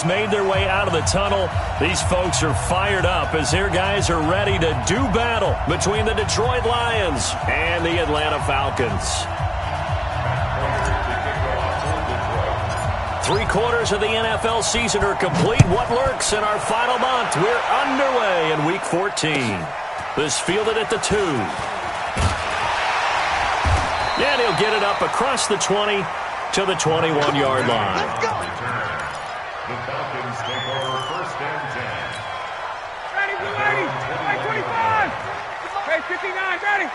Made their way out of the tunnel. These folks are fired up as their guys are ready to do battle between the Detroit Lions and the Atlanta Falcons. 3/4 of the NFL season are complete. What lurks in our final month? We're underway in Week 14. This fielded at the 2. And he'll get it up across the 20 to the 21-yard line. The Falcons take over 1st and 10. Ready, blue 80. Hey, 25. Hey, 59. Ready.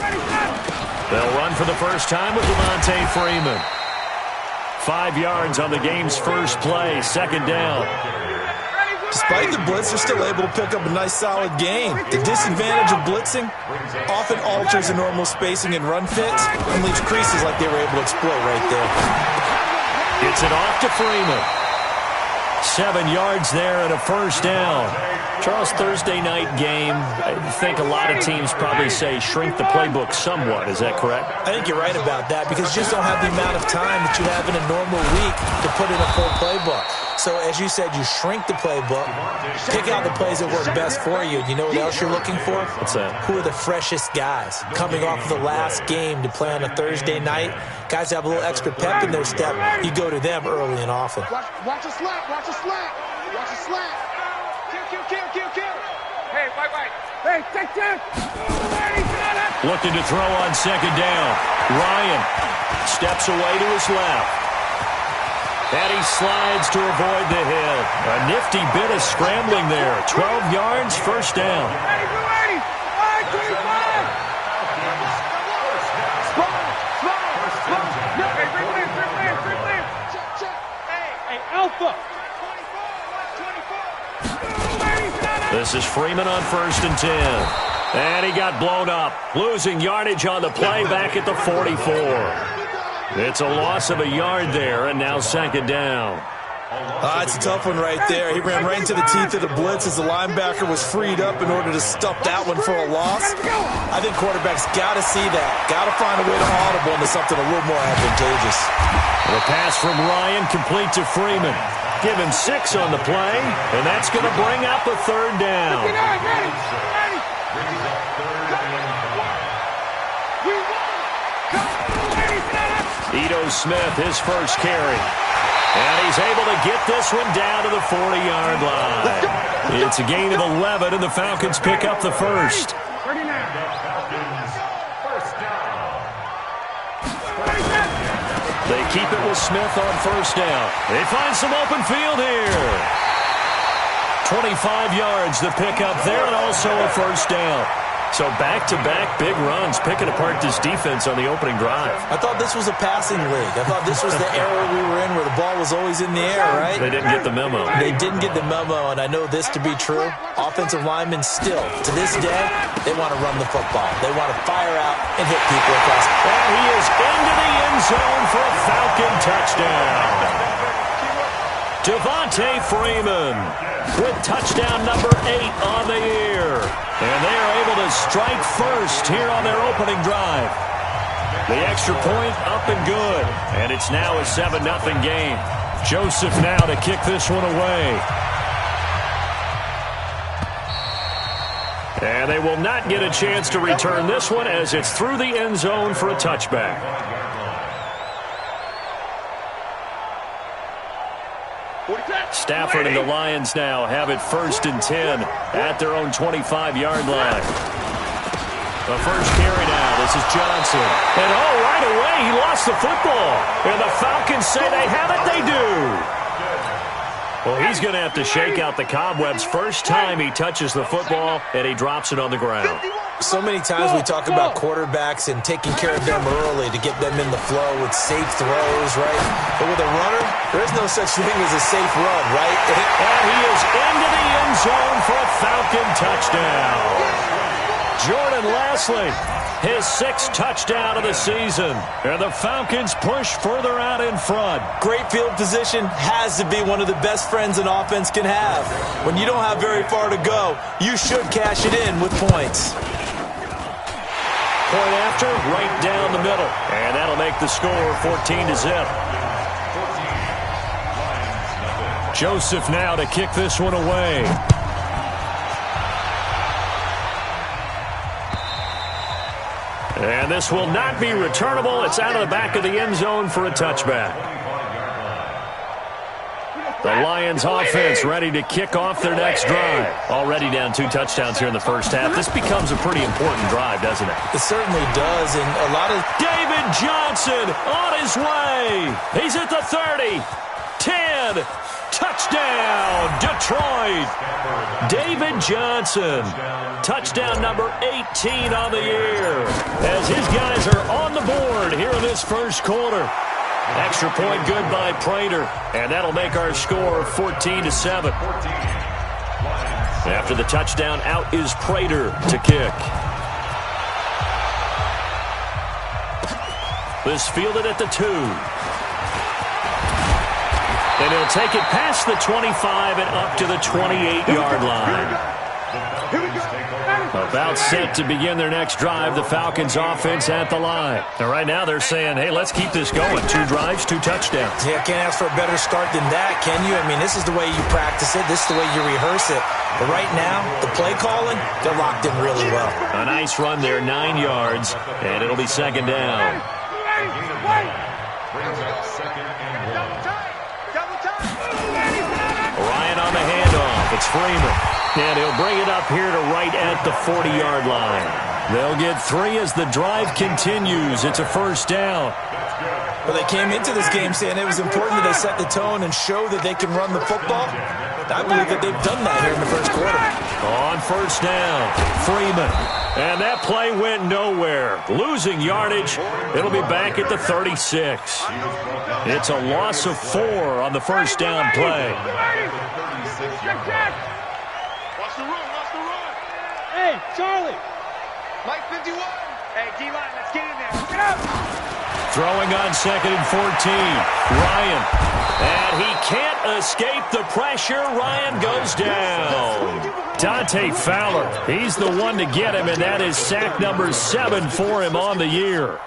Ready, set. They'll run for the first time with Devontae Freeman. 5 yards on the game's first play. 2nd down. Despite the blitz, they're still able to pick up a nice solid gain. The disadvantage of blitzing often alters the normal spacing and run fits and leaves creases like they were able to exploit right there. Gets it off to Freeman. 7 yards there and a 1st down. Charles, Thursday night game, I think a lot of teams probably say shrink the playbook somewhat. Is that correct? I think you're right about that because you just don't have the amount of time that you have in a normal week to put in a full playbook. So, as you said, you shrink the playbook, pick out the plays that work best for you. You know what else you're looking for? What's that? Who are the freshest guys coming off of the last game to play on a Thursday night? Guys have a little extra pep in their step. You go to them early and often. Watch a slap. Watch a slap. Watch a slap. Kill. Hey, white. Hey, take 10. Looking to throw on 2nd down. Ryan steps away to his left. And he slides to avoid the hit. A nifty bit of scrambling there. 12 yards, 1st down. Ready, blue 80. 25. Check. Hey, Alpha. This is Freeman on 1st and 10. And he got blown up. Losing yardage on the play back at the 44. It's a loss of a yard there, and now 2nd down. It's a tough one right there. He ran right into the teeth of the blitz as the linebacker was freed up in order to stuff that one for a loss. I think quarterbacks got to see that. Got to find a way to audible into something a little more advantageous. The pass from Ryan complete to Freeman. Give him 6 on the play, and that's going to bring up a 3rd down. Ito Smith, his first carry. And he's able to get this one down to the 40-yard line. It's a gain of 11, and the Falcons pick up the first. They keep it with Smith on 1st down. They find some open field here. 25 yards the pickup there, and also a 1st down. So back-to-back big runs, picking apart this defense on the opening drive. I thought this was a passing league. I thought this was the era we were in where the ball was always in the air, right? They didn't get the memo. They didn't get the memo, and I know this to be true. Offensive linemen still, to this day, they want to run the football. They want to fire out and hit people across. And he is into the end zone for a Falcon touchdown. Devontae Freeman with touchdown number 8 on the year. And they are able to strike first here on their opening drive. The extra point up and good. And it's now a 7-0 game. Joseph now to kick this one away. And they will not get a chance to return this one as it's through the end zone for a touchback. Stafford and the Lions now have it 1st and 10 at their own 25-yard line. The first carry now. This is Johnson. And right away he lost the football. And the Falcons say they have it. They do. Well, he's going to have to shake out the cobwebs. First time he touches the football, and he drops it on the ground. So many times we talk about quarterbacks and taking care of them early to get them in the flow with safe throws, right? But with a runner, there is no such thing as a safe run, right? And he is into the end zone for a Falcon touchdown. Jordan Lasley, his 6th touchdown of the season. And the Falcons push further out in front. Great field position has to be one of the best friends an offense can have. When you don't have very far to go, you should cash it in with points. point after, right down the middle. And that'll make the score 14-0. Joseph now to kick this one away. And this will not be returnable. It's out of the back of the end zone for a touchback. The Lions offense ready to kick off their next drive. Already down 2 touchdowns here in the first half. This becomes a pretty important drive, doesn't it? It certainly does. And a lot of... David Johnson on his way. He's at the 30. 10. Touchdown, Detroit. David Johnson. Touchdown number 18 on the year. As his guys are on the board here in this first quarter. Extra point good by Prater, and that'll make our score 14-7. After the touchdown, out is Prater to kick. This fielded at the 2. And he'll take it past the 25 and up to the 28-yard line. About set to begin their next drive, the Falcons offense at the line. And right now they're saying, hey, let's keep this going. 2 drives, 2 touchdowns. Yeah, can't ask for a better start than that, can you? I mean, this is the way you practice it. This is the way you rehearse it. But right now, the play calling, they're locked in really well. A nice run there, 9 yards, and it'll be second down. Ryan on the handoff. It's Freeman. And he'll bring it up here to right at the 40-yard line. They'll get 3 as the drive continues. It's a first down. Well, they came into this game saying it was important that they set the tone and show that they can run the football. I believe that they've done that here in the first quarter. On first down, Freeman. And that play went nowhere. Losing yardage. It'll be back at the 36. It's a loss of 4 on the first down play. Hey, Charlie. Mike 51. Hey, D-line, let's get in there. Get up. Throwing on 2nd and 14. Ryan. And he can't escape the pressure. Ryan goes down. Dante Fowler. He's the one to get him, and that is sack number 7 for him on the year.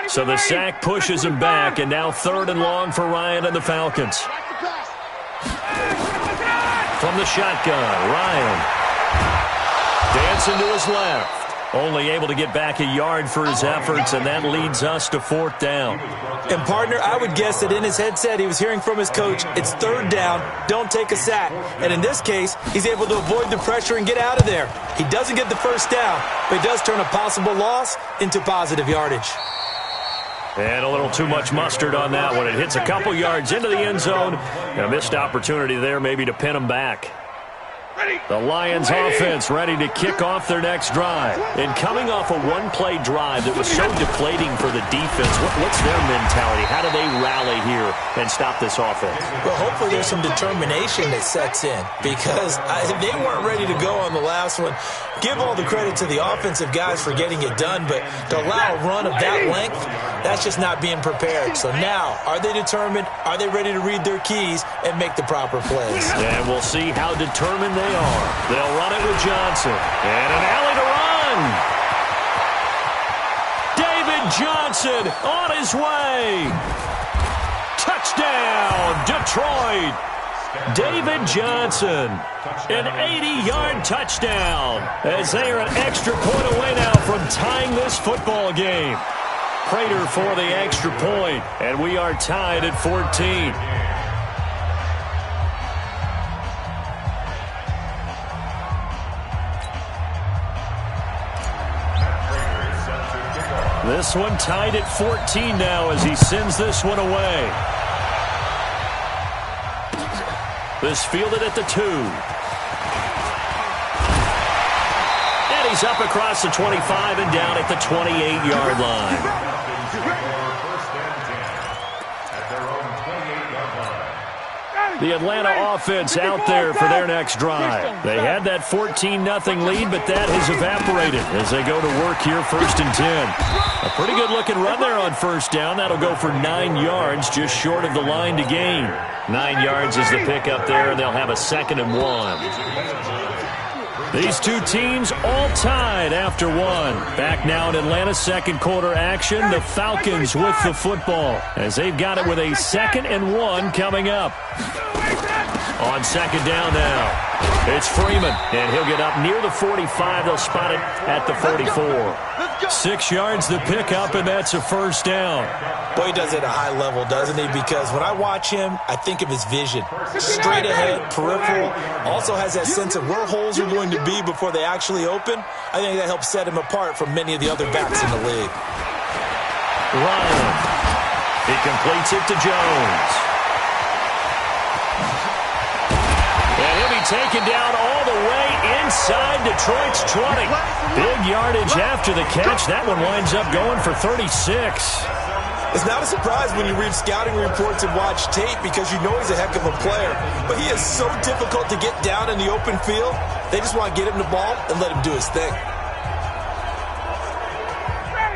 So the sack pushes him back, and now 3rd and long for Ryan and the Falcons. From the shotgun, Ryan. Dancing to his left. Only able to get back a yard for his efforts, and that leads us to 4th down. And, partner, I would guess that in his headset he was hearing from his coach, it's 3rd down, don't take a sack. And in this case, he's able to avoid the pressure and get out of there. He doesn't get the first down, but he does turn a possible loss into positive yardage. And a little too much mustard on that one. It hits a couple yards into the end zone. And a missed opportunity there maybe to pin him back. The Lions offense ready to kick off their next drive. And coming off a one-play drive that was so deflating for the defense, what's their mentality? How do they rally here and stop this offense? Well, hopefully there's some determination that sets in, because they weren't ready to go on the last one. Give all the credit to the offensive guys for getting it done, but to allow a run of that length, that's just not being prepared. So now, are they determined? Are they ready to read their keys and make the proper plays? And we'll see how determined they are. They'll run it with Johnson. And an alley to run. David Johnson on his way. Touchdown, Detroit. David Johnson, an 80-yard touchdown, as they are an extra point away now from tying this football game. Prater for the extra point, and we are tied at 14. This one tied at 14 now as he sends this one away. This fielded at the 2. And he's up across the 25 and down at the 28-yard line. The Atlanta offense out there for their next drive. They had that 14-0 lead, but that has evaporated as they go to work here 1st and 10. A pretty good-looking run there on first down. That'll go for 9 yards, just short of the line to gain. 9 yards is the pickup there, and they'll have a 2nd and 1. These two teams all tied after one. Back now in Atlanta's second quarter action, the Falcons with the football as they've got it with a 2nd and 1 coming up. On second down now. It's Freeman, and he'll get up near the 45. They'll spot it at the 44. 6 yards to pick up, and that's a first down. Boy, he does it at a high level, doesn't he? Because when I watch him, I think of his vision. Straight ahead, peripheral, also has that sense of where holes are going to be before they actually open. I think that helps set him apart from many of the other backs in the league. Ryan. He completes it to Jones. And he'll be taken down all the way inside Detroit's 20. Big yardage after the catch. That one winds up going for 36. It's not a surprise when you read scouting reports and watch tape because you know he's a heck of a player. But he is so difficult to get down in the open field. They just want to get him the ball and let him do his thing.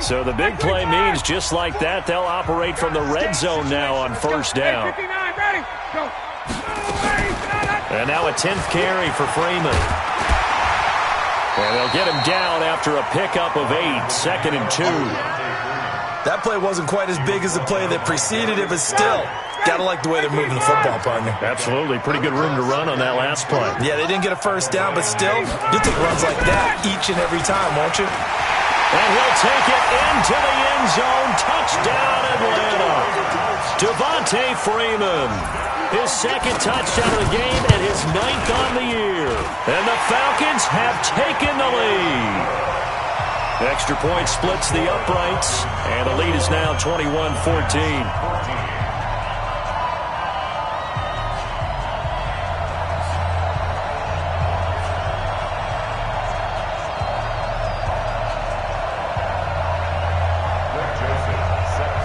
So the big play means just like that, they'll operate from the red zone now on first down. And now a 10th carry for Freeman. And they'll get him down after a pickup of 8, 2nd and 2. That play wasn't quite as big as the play that preceded it, but still, gotta like the way they're moving the football, partner. Absolutely. Pretty good room to run on that last play. Yeah, they didn't get a first down, but still, you take runs like that each and every time, won't you? And he'll take it into the end zone. Touchdown, Atlanta. Devontae Freeman. His 2nd touchdown of the game and his 9th on the year. And the Falcons have taken the lead. Extra point splits the uprights, and the lead is now 21-14.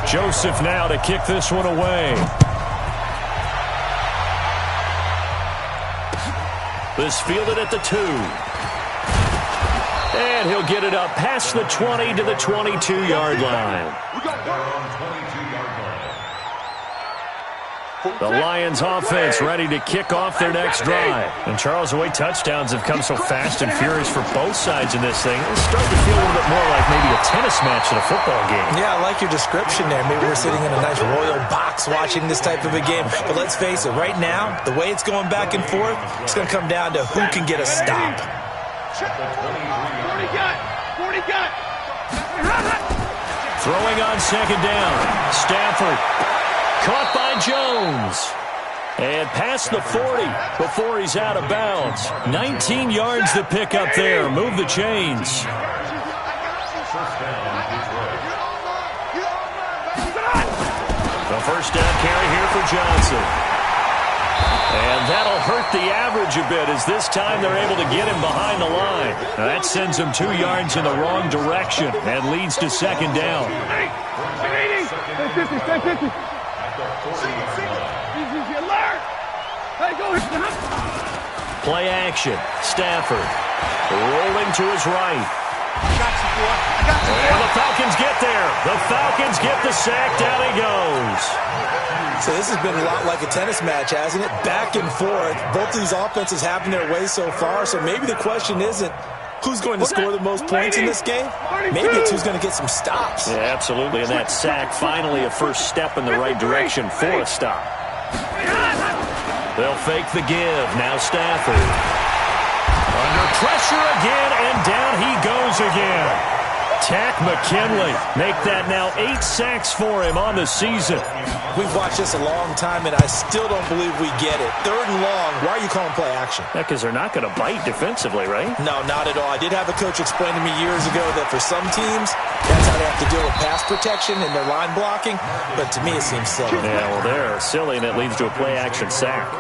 Joseph now to kick this one away. This fielded at the 2. And he'll get it up past the 20 to the 22-yard line. The Lions offense ready to kick off their next drive. And Charles, the way touchdowns have come so fast and furious for both sides in this thing, it's starting to feel a little bit more like maybe a tennis match than a football game. Yeah, I like your description there. Maybe we're sitting in a nice royal box watching this type of a game. But let's face it, right now, the way it's going back and forth, it's going to come down to who can get a stop. 40 gun. Throwing on second down. Stafford. Caught by Jones. And past the 40 before he's out of bounds. 19 yards to pick up there. Move the chains. The first down carry here for Johnson. And that'll hurt the average a bit as this time they're able to get him behind the line. Now that sends him 2 yards in the wrong direction and leads to second down. Play action. Stafford rolling to his right. And the Falcons get there. The Falcons get the sack. Down he goes. So this has been a lot like a tennis match, hasn't it? Back and forth. Both of these offenses having their way so far. So maybe the question isn't who's going to score the most points in this game. Maybe it's who's going to get some stops. Yeah, absolutely. And that sack finally a first step in the right direction for a stop. They'll fake the give. Now Stafford. Under pressure again, and down he goes again. Tack McKinley make that now 8 sacks for him on the season. We've watched this a long time, and I still don't believe we get it. 3rd and long, why are you calling play action? Yeah, because they're not going to bite defensively, right? No, not at all. I did have a coach explain to me years ago that for some teams, that's how they have to deal with pass protection and their line blocking, but to me it seems silly. Yeah, well, they're silly, and it leads to a play action sack.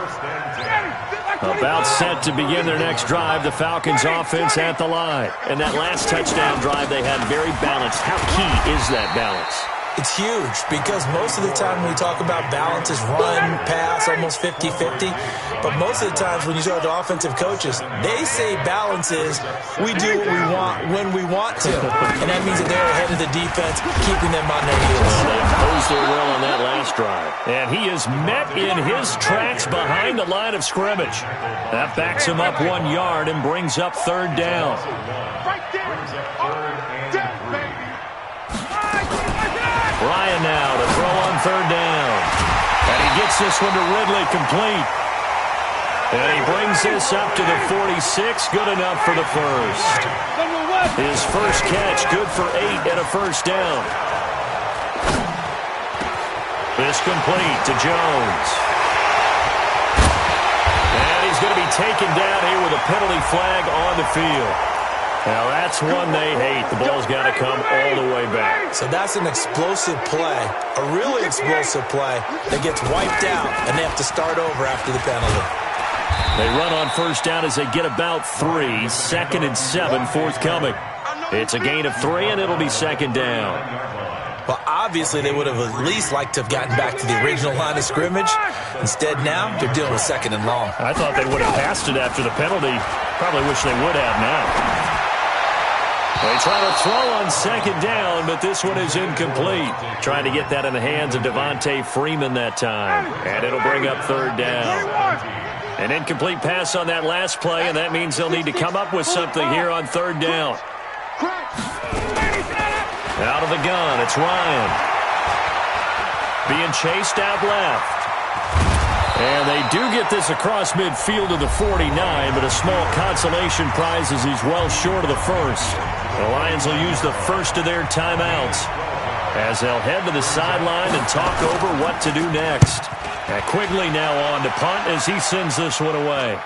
About set to begin their next drive, the Falcons offense at the line. And that last touchdown drive they had very balanced. How key is that balance? It's huge because most of the time when we talk about balance is run, pass, almost 50-50. But most of the times when you talk to offensive coaches, they say balance is we do what we want when we want to. And that means that they're ahead of the defense, keeping them on their heels. They imposed their will on that last next drive. And he is met in his tracks behind the line of scrimmage. That backs him up 1 yard and brings up third down. Ryan now to throw on third down. And he gets this one to Ridley complete. And he brings this up to the 46, good enough for the first. His first catch, good for 8 and a first down. This complete to Jones. And he's going to be taken down here with a penalty flag on the field. Now, that's one they hate. The ball's got to come all the way back. So that's an explosive play, a really explosive play that gets wiped out, and they have to start over after the penalty. They run on first down as they get about 3. 2nd and 7 forthcoming. It's a gain of 3, and it'll be second down. Well, obviously, they would have at least liked to have gotten back to the original line of scrimmage. Instead, now, they're dealing with 2nd and long. I thought they would have passed it after the penalty. Probably wish they would have now. They try to throw on second down, but this one is incomplete. Trying to get that in the hands of Devontae Freeman that time. And it'll bring up third down. An incomplete pass on that last play, and that means they'll need to come up with something here on third down. Out of the gun, it's Ryan. Being chased out left. And they do get this across midfield to the 49, but a small consolation prize as he's well short of the first. The Lions will use the first of their timeouts as they'll head to the sideline and talk over what to do next. And Quigley now on to punt as he sends this one away.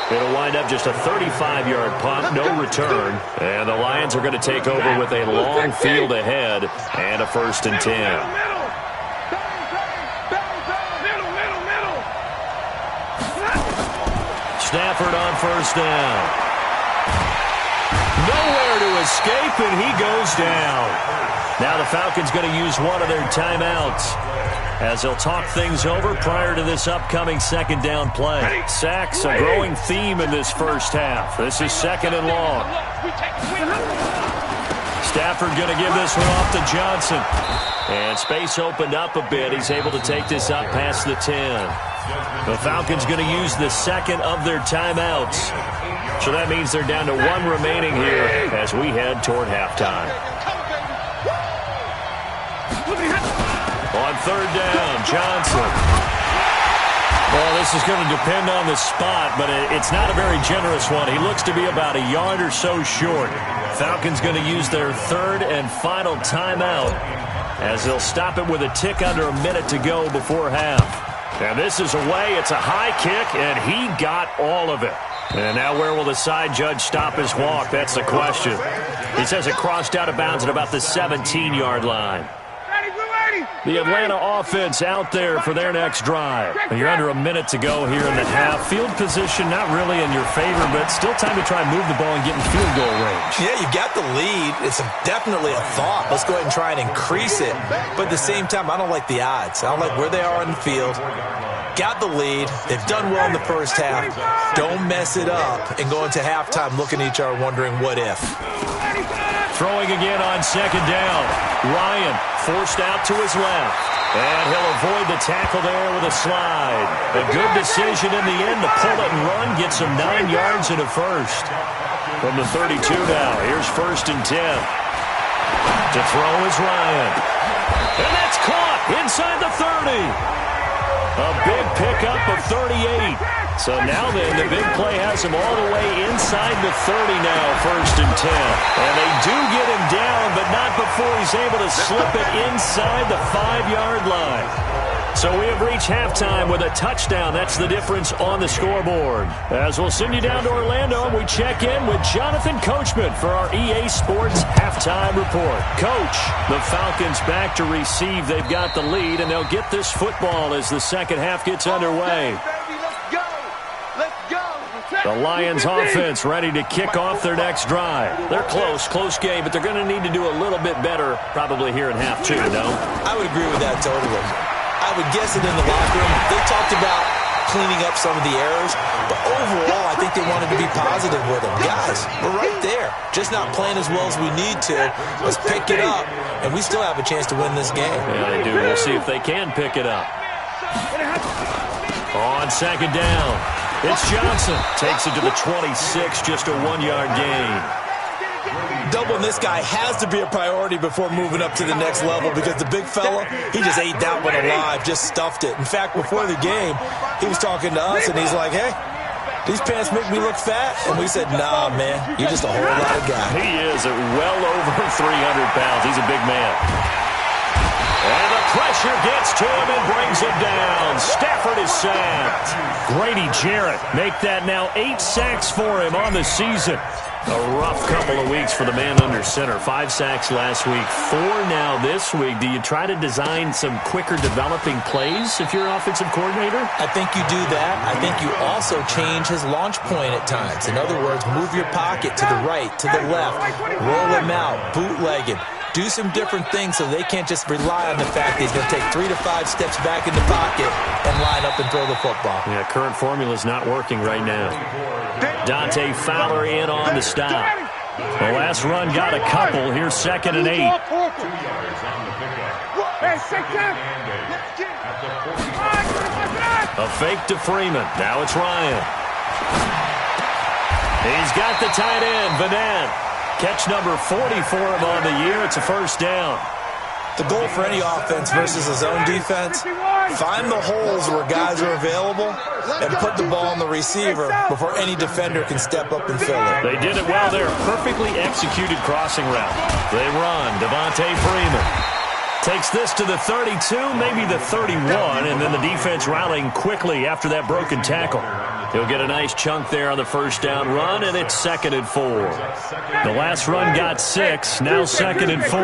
It'll wind up just a 35-yard punt, no return. And the Lions are going to take over with a long field ahead and a 1st and 10. Stafford on first down. Nowhere to escape, and he goes down. Now the Falcons going to use one of their timeouts as they'll talk things over prior to this upcoming second down play. Sacks, a growing theme in this first half. This is 2nd and long. Stafford going to give this one off to Johnson. And space opened up a bit. He's able to take this up past the 10. The Falcons going to use the second of their timeouts. So that means they're down to 1 remaining here as we head toward halftime. On third down, Johnson. Well, this is going to depend on the spot, but it's not a very generous one. He looks to be about a yard or so short. Falcons going to use their 3rd and final timeout as they'll stop it with a tick under a minute to go before half. And this is away. It's a high kick, and he got all of it. And now where will the side judge stop his walk? That's the question. He says it crossed out of bounds at about the 17-yard line. The Atlanta offense out there for their next drive. You're under a minute to go here in the half. Field position not really in your favor, but still time to try and move the ball and get in field goal range. Yeah, you've got the lead. It's definitely a thought. Let's go ahead and try and increase it. But at the same time, I don't like the odds. I don't like where they are on the field. Got the lead. They've done well in the first half. Don't mess it up and go into halftime looking at each other wondering what if. Throwing again on second down. Ryan forced out to his left. And he'll avoid the tackle there with a slide. A good decision in the end to pull it and run. Gets him 9 yards and a first. From the 32 now. Here's 1st and 10. To throw is Ryan. And that's caught inside the 30. A big pickup of 38. So now then, the big play has him all the way inside the 30 now, 1st and 10. And they do get him down, but not before he's able to slip it inside the 5-yard line. So we have reached halftime with a touchdown. That's the difference on the scoreboard. As we'll send you down to Orlando, we check in with Jonathan Coachman for our EA Sports Halftime Report. Coach, the Falcons back to receive. They've got the lead, and they'll get this football as the second half gets underway. The Lions offense ready to kick off their next drive. They're close game, but they're going to need to do a little bit better probably here in half 2, no? I would agree with that totally. I would guess it in the locker room. They talked about cleaning up some of the errors. But overall, I think they wanted to be positive with him. Guys, we're right there. Just not playing as well as we need to. Let's pick it up, and we still have a chance to win this game. Yeah, they do. We'll see if they can pick it up. On second down, it's Johnson. Takes it to the 26, just a 1-yard gain. Doubling this guy has to be a priority before moving up to the next level because the big fella, he just ate that one alive, just stuffed it. In fact, before the game, he was talking to us, and he's like, hey, these pants make me look fat? And we said, nah, man, you're just a whole lot of guy. He is at well over 300 pounds. He's a big man. And the pressure gets to him and brings him down. Stafford is sacked. Grady Jarrett make that now 8 sacks for him on the season. A rough couple of weeks for the man under center. 5 sacks last week, 4 now this week. Do you try to design some quicker developing plays if you're an offensive coordinator? I think you do that. I think you also change his launch point at times. In other words, move your pocket to the right, to the left, roll him out, bootleg him. Do some different things so they can't just rely on the fact that he's going to take 3 to 5 steps back in the pocket and line up and throw the football. Yeah, current formula is not working right now. Dante Fowler in on the stop. The last run got a couple. Here's 2nd and 8. 2 yards on the pickup. A fake to Freeman. Now it's Ryan. He's got the tight end, Vanette. Catch number 40 for him on the year. It's a first down. The goal for any offense versus a zone defense, find the holes where guys are available and put the ball on the receiver before any defender can step up and fill it. They did it well there. Perfectly executed crossing route. They run. Devontae Freeman takes this to the 32, maybe the 31, and then the defense rallying quickly after that broken tackle. He'll get a nice chunk there on the first down run, and it's 2nd and 4. The last run got 6, now 2nd and 4.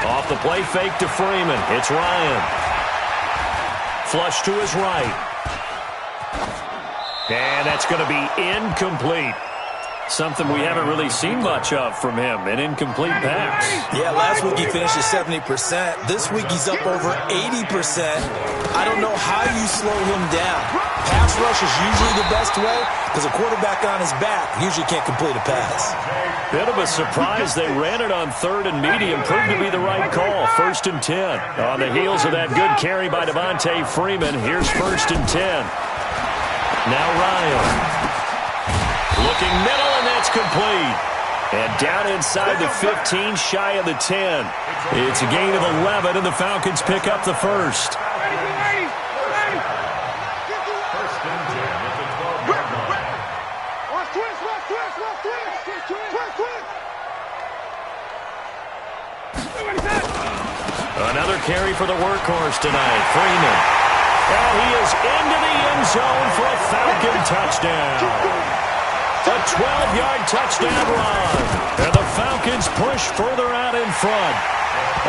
Off the play fake to Freeman. It's Ryan. Flush to his right. And that's going to be incomplete. Something we haven't really seen much of from him, an incomplete pass. Yeah, last week he finished at 70%. This week he's up over 80%. I don't know how you slow him down. Pass rush is usually the best way because a quarterback on his back usually can't complete a pass. Bit of a surprise. They ran it on 3rd and medium. Proved to be the right call. 1st and 10. On the heels of that good carry by Devontae Freeman, here's 1st and 10. Now Ryan. Looking middle, and that's complete. And down inside the 15, shy of the 10. It's a gain of 11, and the Falcons pick up the first. Another carry for the workhorse tonight, Freeman. And he is into the end zone for a Falcon touchdown. A 12-yard touchdown run. And the Falcons push further out in front.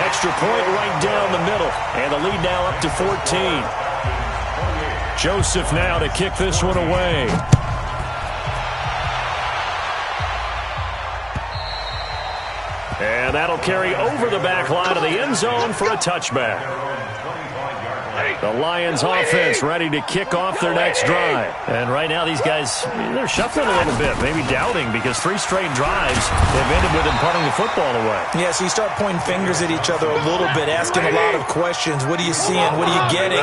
Extra point right down the middle. And the lead now up to 14. Joseph now to kick this one away. And that'll carry over the back line of the end zone for a touchback. The Lions offense ready to kick off their next drive. And right now these guys, they're shuffling a little bit, maybe doubting because 3 straight drives have ended with them punting the football away. Yeah, so you start pointing fingers at each other a little bit, asking a lot of questions. What are you seeing? What are you getting?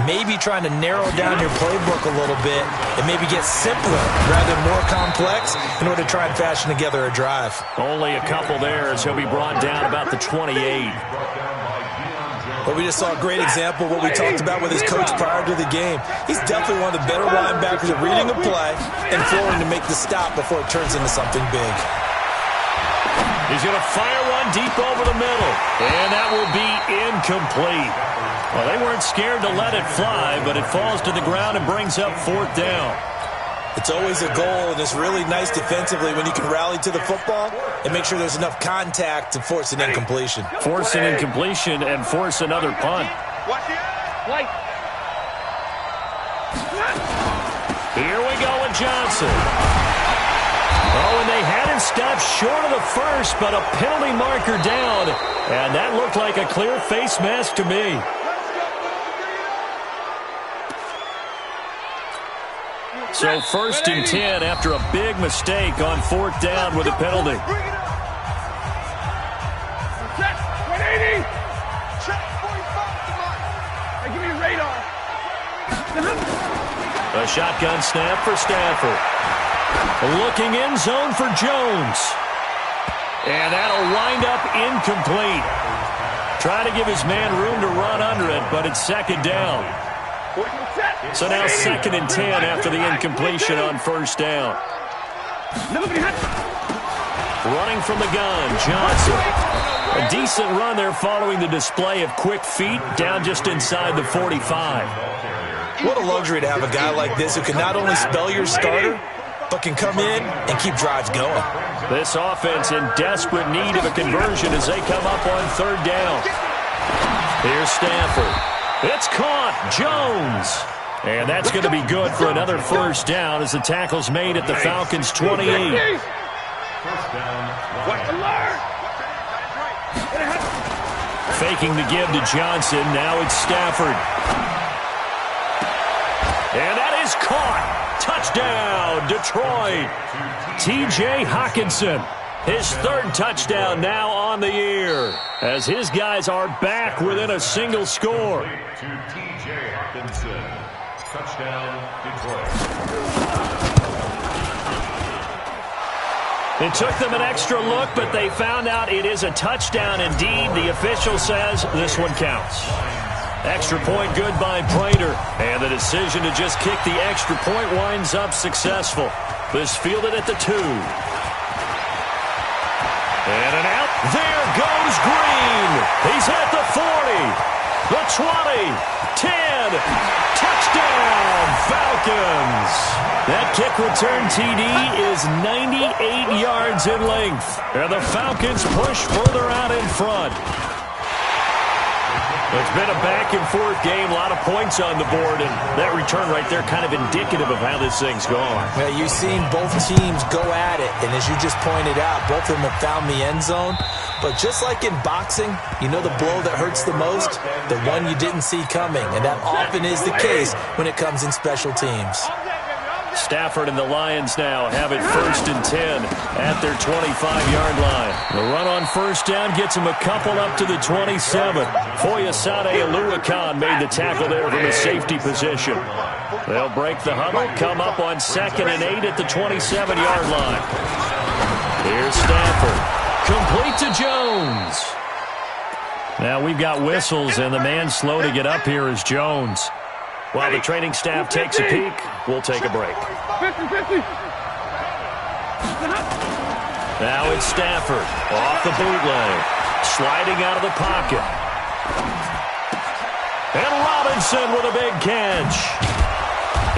Maybe trying to narrow down your playbook a little bit and maybe get simpler rather than more complex in order to try and fashion together a drive. Only a couple there as he'll be brought down about the 28. But we just saw a great example of what we talked about with his coach prior to the game. He's definitely one of the better linebackers at reading a play and flowing to make the stop before it turns into something big. He's going to fire one deep over the middle, and that will be incomplete. Well, they weren't scared to let it fly, but it falls to the ground and brings up 4th down. It's always a goal, and it's really nice defensively when you can rally to the football and make sure there's enough contact to force an incompletion. Force an incompletion and force another punt. Here we go with Johnson. Oh, and they had him stopped short of the first, but a penalty marker down, and that looked like a clear face mask to me. So 1st and 10 after a big mistake on 4th down with a penalty. A shotgun snap for Stafford. Looking end zone for Jones. And that'll wind up incomplete. Trying to give his man room to run under it, but it's 2nd down. So now 2nd and 10 after the incompletion on 1st down. Running from the gun, Johnson. A decent run there following the display of quick feet down just inside the 45. What a luxury to have a guy like this who can not only spell your starter, but can come in and keep drives going. This offense in desperate need of a conversion as they come up on 3rd down. Here's Stafford. It's caught. Jones. And that's going to be good for another 1st down as the tackle's made at the Falcons' 28. Faking the give to Johnson. Now it's Stafford. And that is caught. Touchdown, Detroit. T.J. Hockenson. His 3rd touchdown now on the year as his guys are back within a single score. To T.J. Hockenson. Touchdown, Detroit. It took them an extra look, but they found out it is a touchdown indeed. The official says this one counts. Extra point good by Prater. And the decision to just kick the extra point winds up successful. This fielded at the 2. And an out. There goes Green. He's at the 40. The 20. 10. Touchdown, Falcons. That kick return TD is 98 yards in length. And the Falcons push further out in front. It's been a back-and-forth game, a lot of points on the board, and that return right there kind of indicative of how this thing's going. Well, you've seen both teams go at it, and as you just pointed out, both of them have found the end zone. But just like in boxing, you know the blow that hurts the most? The one you didn't see coming, and that often is the case when it comes in special teams. Stafford and the Lions now have it 1st and 10 at their 25-yard line. The run on 1st down gets them a couple up to the 27. Foyesade Oluwakan made the tackle there from a safety position. They'll break the huddle, come up on 2nd and 8 at the 27-yard line. Here's Stafford. Complete to Jones. Now we've got whistles, and the man slow to get up here is Jones. While the training staff takes a peek, we'll take a break. Now it's Stafford off the bootleg, sliding out of the pocket. And Robinson with a big catch.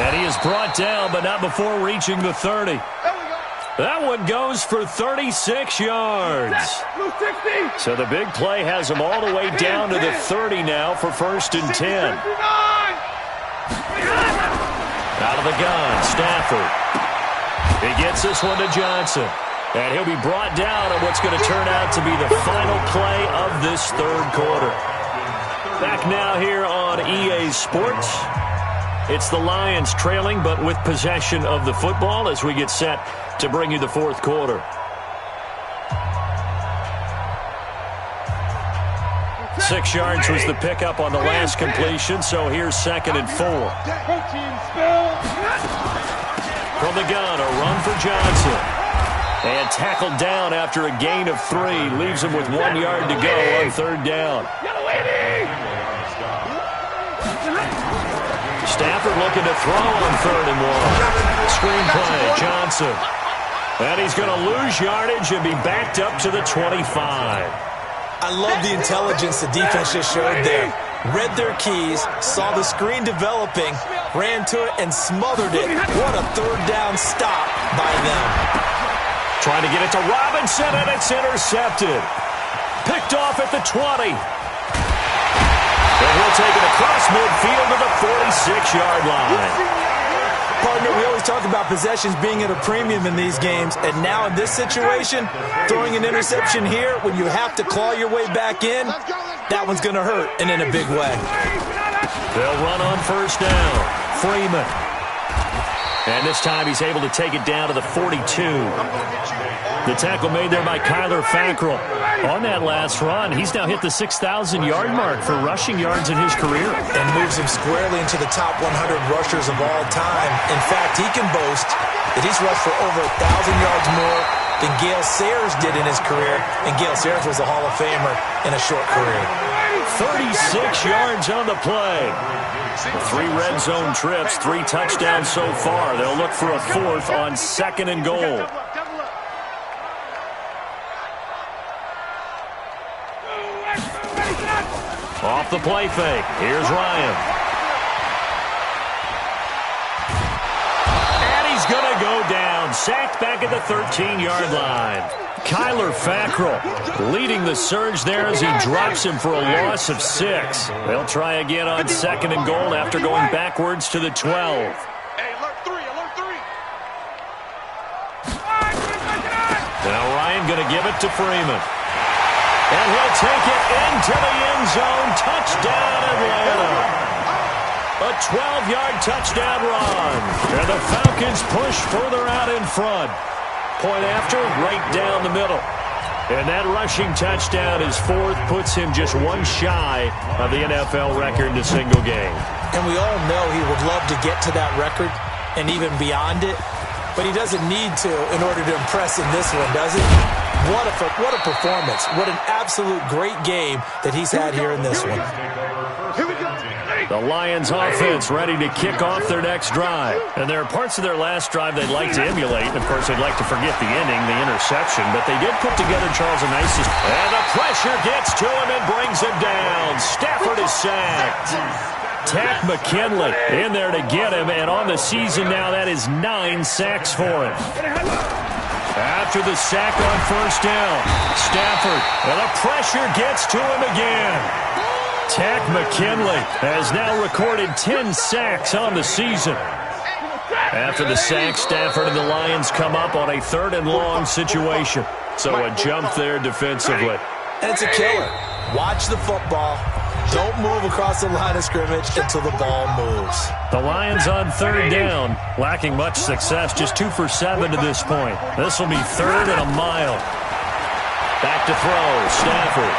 And he is brought down, but not before reaching the 30. That one goes for 36 yards. So the big play has him all the way down to the 30 now for 1st and 10. Out of the gun, Stafford. He gets this one to Johnson. And he'll be brought down on what's going to turn out to be the final play of this 3rd quarter. Back now here on EA Sports. It's the Lions trailing, but with possession of the football as we get set to bring you the 4th quarter. Six yards was the pickup on the last completion, so here's 2nd and 4. From the gun, a run for Johnson. And tackled down after a gain of 3. Leaves him with 1 yard to go on 3rd down. Stafford looking to throw on 3rd and 1. Screen play, Johnson. And he's going to lose yardage and be backed up to the 25. I love the intelligence the defense just showed there. Read their keys, saw the screen developing, ran to it, and smothered it. What a 3rd down stop by them. Trying to get it to Robinson, and it's intercepted. Picked off at the 20. And he'll take it across midfield to the 46-yard line. Partner, we always talk about possessions being at a premium in these games, and now in this situation, throwing an interception here when you have to claw your way back in, that one's going to hurt, and in a big way. They'll run on 1st down. Freeman. And this time he's able to take it down to the 42. The tackle made there by Kyler Fackrell. On that last run, he's now hit the 6,000-yard mark for rushing yards in his career. And moves him squarely into the top 100 rushers of all time. In fact, he can boast that he's rushed for over 1,000 yards more than Gale Sayers did in his career. And Gale Sayers was a Hall of Famer in a short career. 36 yards on the play. 3 red zone trips, 3 touchdowns so far. They'll look for a 4th on 2nd and goal. Off the play fake. Here's Ryan. And he's going to go down. Sacked back at the 13-yard line. Kyler Fackrell leading the surge there as he drops him for a loss of 6. They'll try again on 2nd and goal after going backwards to the 12. Hey, alert 3, alert 3. Now Ryan going to give it to Freeman. And he'll take it into the end zone. Touchdown, Atlanta. A 12-yard touchdown run. And the Falcons push further out in front. Point after, right down the middle. And that rushing touchdown is 4th, puts him just 1 shy of the NFL record in a single game. And we all know he would love to get to that record and even beyond it. But he doesn't need to in order to impress in this one, does he? What a performance. What an absolute great game that he's had here in this one. The Lions offense ready to kick off their next drive. And there are parts of their last drive they'd like to emulate. And of course, they'd like to forget the ending, the interception. But they did put together Charles a nice... And the pressure gets to him and brings him down. Stafford is sacked. Tack McKinley in there to get him. And on the season now, that is 9 sacks for him. After the sack on 1st down, Stafford, and the pressure gets to him again. Tack McKinley has now recorded 10 sacks on the season. After the sack, Stafford and the Lions come up on a 3rd and long situation. So a jump there defensively. And it's a killer. Watch the football. Don't move across the line of scrimmage until the ball moves. The Lions on 3rd down, lacking much success, just 2 for 7 to this point. This will be 3rd and a mile. Back to throw, Stafford.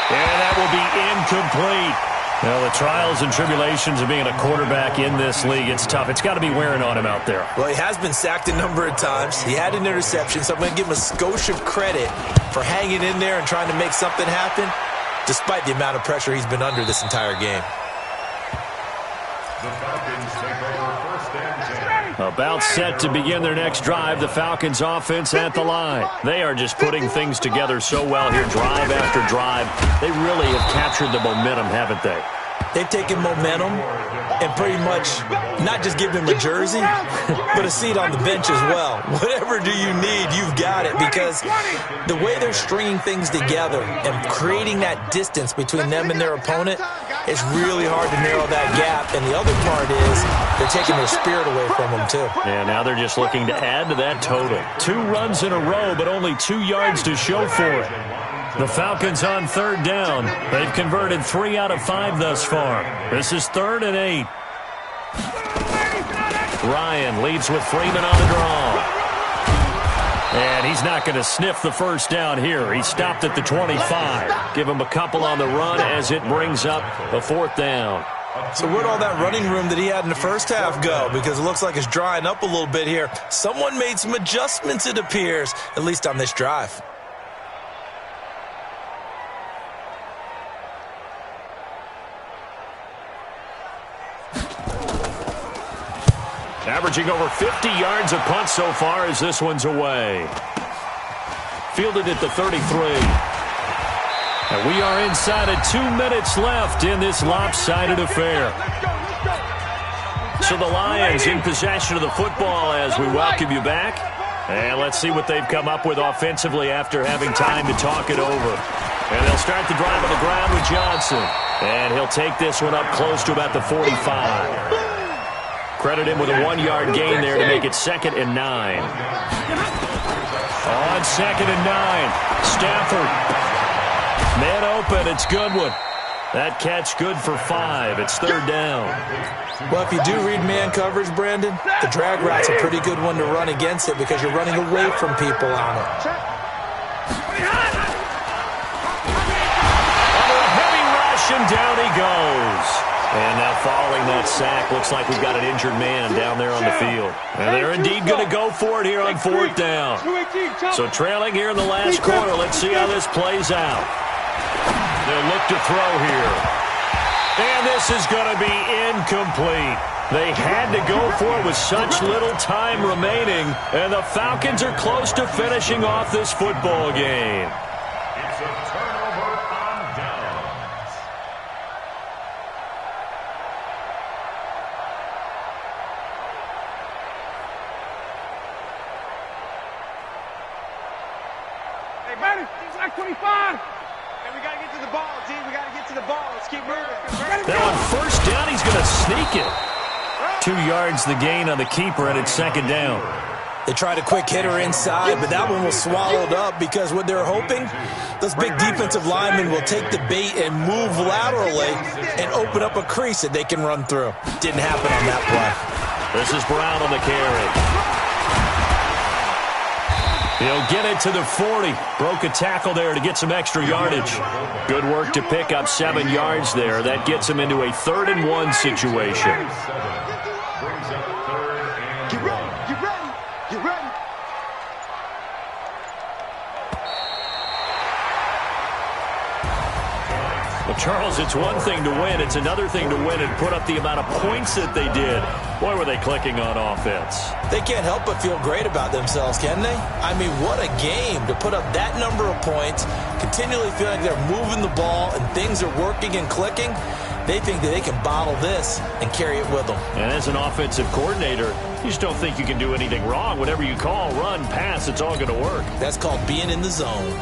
And that will be incomplete. Well, the trials and tribulations of being a quarterback in this league, it's tough. It's got to be wearing on him out there. Well, he has been sacked a number of times. He had an interception, so I'm going to give him a skosh of credit for hanging in there and trying to make something happen, despite the amount of pressure he's been under this entire game. The Falcons take over 1st and 10. About set to begin their next drive, the Falcons offense at the line. They are just putting things together so well here, drive after drive. They really have captured the momentum, haven't they? They've taken momentum and pretty much not just given him a jersey, but a seat on the bench as well. Whatever do you need, you've got it, because the way they're stringing things together and creating that distance between them and their opponent, it's really hard to narrow that gap. And the other part is they're taking their spirit away from them, too. Yeah, now they're just looking to add to that total. 2 runs in a row, but only 2 yards to show for it. The Falcons on 3rd down. They've converted 3 out of 5 thus far. This is 3rd and 8. Ryan leads with Freeman on the draw. And he's not going to sniff the 1st down here. He stopped at the 25. Give him a couple on the run as it brings up the 4th down. So where'd all that running room that he had in the first half go? Because it looks like it's drying up a little bit here. Someone made some adjustments, it appears, at least on this drive. Averaging over 50 yards a punt so far as this one's away. Fielded at the 33. And we are inside of 2 minutes left in this lopsided affair. So the Lions in possession of the football as we welcome you back. And let's see what they've come up with offensively after having time to talk it over. And they'll start the drive on the ground with Johnson. And he'll take this one up close to about the 45. Credit him with a 1-yard gain there to make it 2nd and 9. On 2nd and 9, Stafford. Man open, it's Goodwin. That catch good for 5. It's 3rd down. Well, if you do read man coverage, Brandon, the drag route's a pretty good one to run against it because you're running away from people on it. Under a heavy rush, and down he goes. And now following that sack, looks like we've got an injured man down there on the field. And they're indeed going to go for it here on 4th down. So trailing here in the last quarter, let's see how this plays out. They'll look to throw here. And this is going to be incomplete. They had to go for it with such little time remaining, and the Falcons are close to finishing off this football game. It's a turnover on downs. Hey, Madden, it's like 25. Hey, we got to get to the ball, D. We got to get to the ball. Let's keep moving. Now on 1st down, he's going to sneak it. 2 yards the gain on the keeper, and it's 2nd down. They tried a quick hitter inside, but that one was swallowed up because what they're hoping, those big defensive linemen will take the bait and move laterally and open up a crease that they can run through. Didn't happen on that play. This is Brown on the carry. He'll get it to the 40. Broke a tackle there to get some extra yardage. Good work to pick up 7 yards there. That gets him into a 3rd and 1 situation. Brings up 3rd and 1. Get ready. Get ready. Get ready. Well, Charles, it's one thing to win. It's another thing to win and put up the amount of points that they did. Boy, were they clicking on offense. They can't help but feel great about themselves, can they? I mean, what a game to put up that number of points, continually feeling they're moving the ball and things are working and clicking. They think that they can bottle this and carry it with them. And as an offensive coordinator, you just don't think you can do anything wrong. Whatever you call, run, pass, it's all going to work. That's called being in the zone.